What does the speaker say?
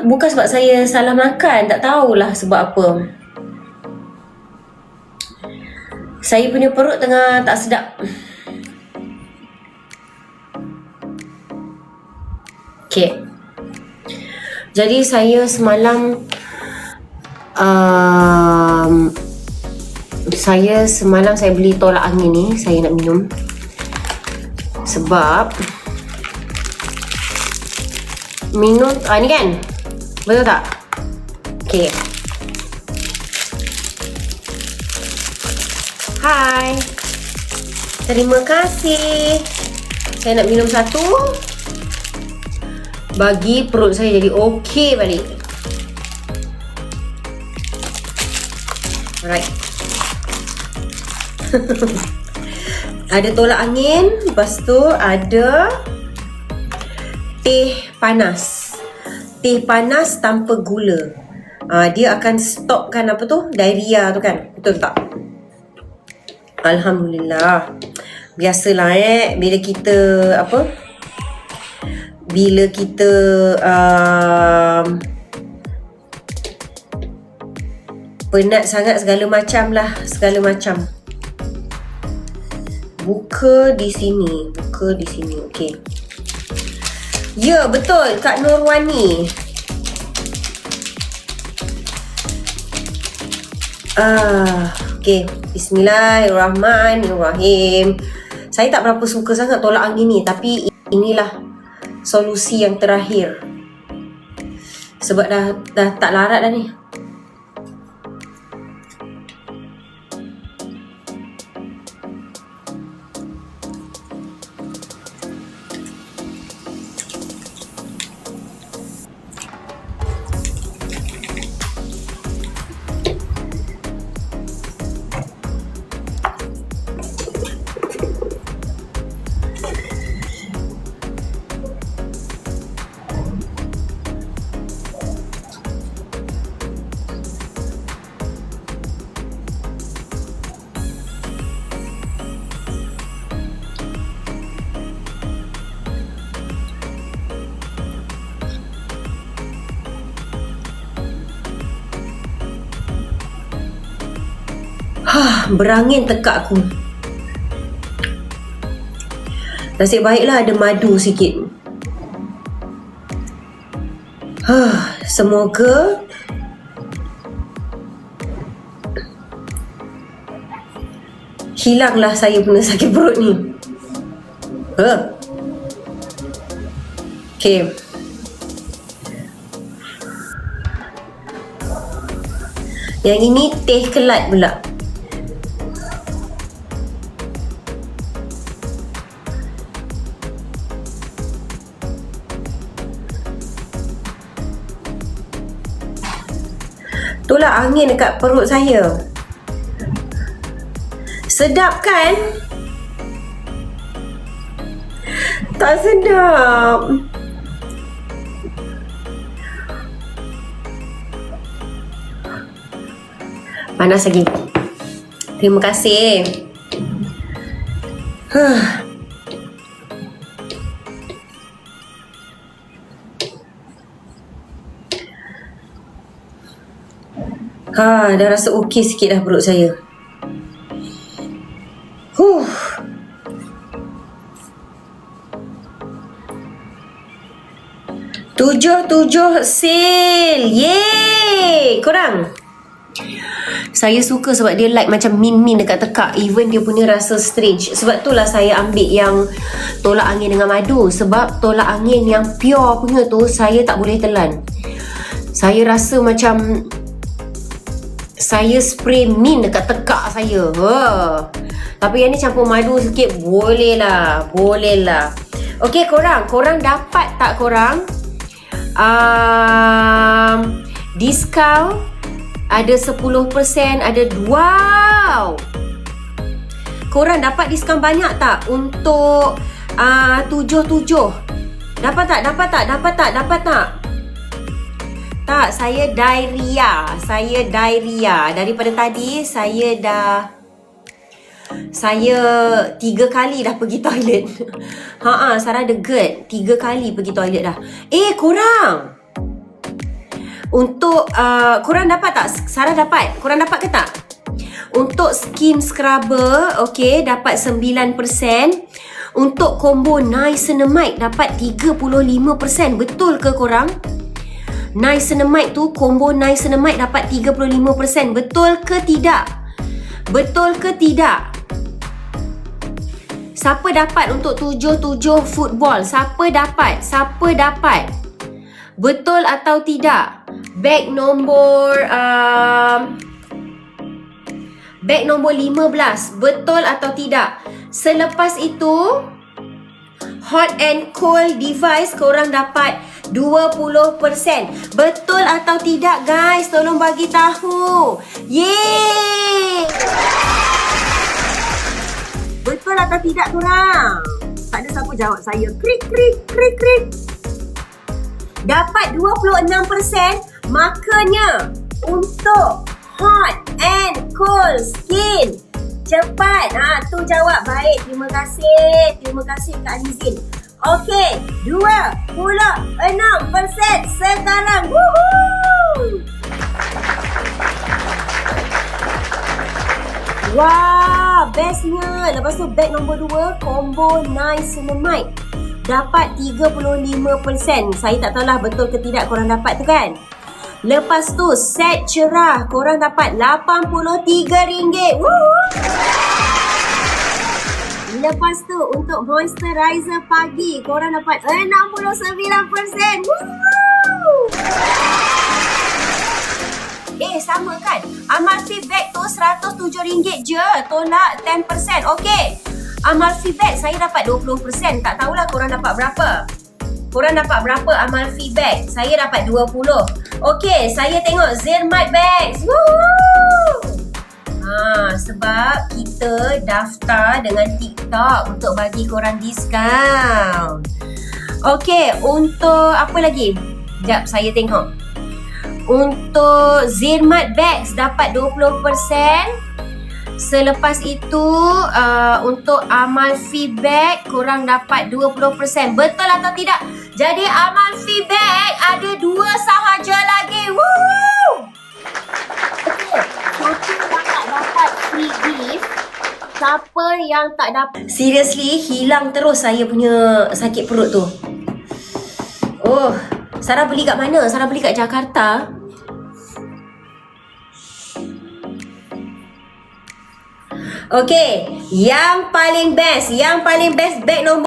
Bukan sebab saya salah makan, tak tahulah sebab apa. Saya punya perut tengah tak sedap. Okay. Jadi saya semalam saya beli tolak angin ni, saya nak minum. Sebab minum ni kan, betul tak? Okay. Hai, terima kasih. Saya nak minum satu bagi perut saya jadi okey balik. Alright. Ada tolak angin, lepas tu ada teh panas. Teh panas tanpa gula. Dia akan stopkan apa tu? Diarrhea tu kan? Betul tak? Alhamdulillah. Biasalah bila kita penat sangat, segala macam. Buka di sini. Okey. Ya, betul Kak Nurwani. Okey, bismillahirrahmanirrahim. Saya tak berapa suka sangat tolak angin ni, tapi inilah solusi yang terakhir. Sebab dah tak larat dah ni. Berangin tekak aku. Nasib baiklah ada madu sikit. Semoga hilanglah saya punya sakit perut ni. Okay. Yang ini teh kelat pula. Tolak angin dekat perut saya. Sedap kan? Tak sedap. Panas lagi. Terima kasih. Dah rasa okey sikit dah perut saya. Tujuh sale. Yeay. Korang, saya suka sebab dia like macam min dekat tekak. Even dia punya rasa strange. Sebab itulah saya ambil yang tolak angin dengan madu. Sebab tolak angin yang pure punya tu saya tak boleh telan. Saya rasa macam saya spray min dekat tekak saya. Tapi yang ni campur madu sikit. Boleh lah. Okey korang dapat tak korang? Diskaun ada 10%, ada. Wow, korang dapat diskaun banyak tak untuk 77? Dapat tak? Tak, saya diarrhea. Daripada tadi saya dah Saya 3 kali dah pergi toilet. Sarah the GERD 3 kali pergi toilet dah. Korang untuk korang dapat tak? Sarah dapat. Korang dapat ke tak? Untuk skin scrubber, okay, dapat 9%. Untuk combo niacinamide dapat 35%. Betul ke korang? Niacinamide tu, combo niacinamide dapat 35%. Betul ke tidak? Betul ke tidak? Siapa dapat untuk 77 football? Siapa dapat? Siapa dapat? Betul atau tidak? Bag nombor 15. Betul atau tidak? Selepas itu, hot and cold device korang dapat 20%. Betul atau tidak guys? Tolong bagi tahu. Yeay! Betul atau tidak korang? Tak ada siapa jawab saya. Krik krik krik krik. Dapat 26%. Makanya untuk hot and cold skin, cepat. Tu jawab. Baik, terima kasih. Terima kasih Kak Nizin. Okey, 26% sekarang. Woohoo! Wah, bestnya. Lepas tu bag nombor 2, combo niacinamide. Dapat 35%. Saya tak tahulah betul ke tidak korang dapat tu kan. Lepas tu set cerah korang dapat RM83. Woohoo! Lepas tu untuk moisturizer pagi korang dapat 69%. Woohoo! Sama kan? Amalfi bag tu RM107 je. Tolak 10%. Okey. Amalfi bag saya dapat 20%. Tak tahulah korang dapat berapa. Korang dapat berapa Amalfi bag? Saya dapat 20. Okey, saya tengok Zermatt bags. Woohoo! Sebab kita daftar dengan TikTok untuk bagi korang diskaun. Okey, untuk apa lagi? Sekejap, saya tengok. Untuk Zermatt bags dapat 20%. Selepas itu untuk Amalfi bag korang dapat 20%. Betul atau tidak? Jadi Amalfi bag ada 2 sahaja lagi. Woo! Siapa dapat free gift? Siapa yang tak dapat? Seriously, hilang terus saya punya sakit perut tu. Sarah beli kat mana? Sarah beli kat Jakarta. Okey, yang paling best bag nombor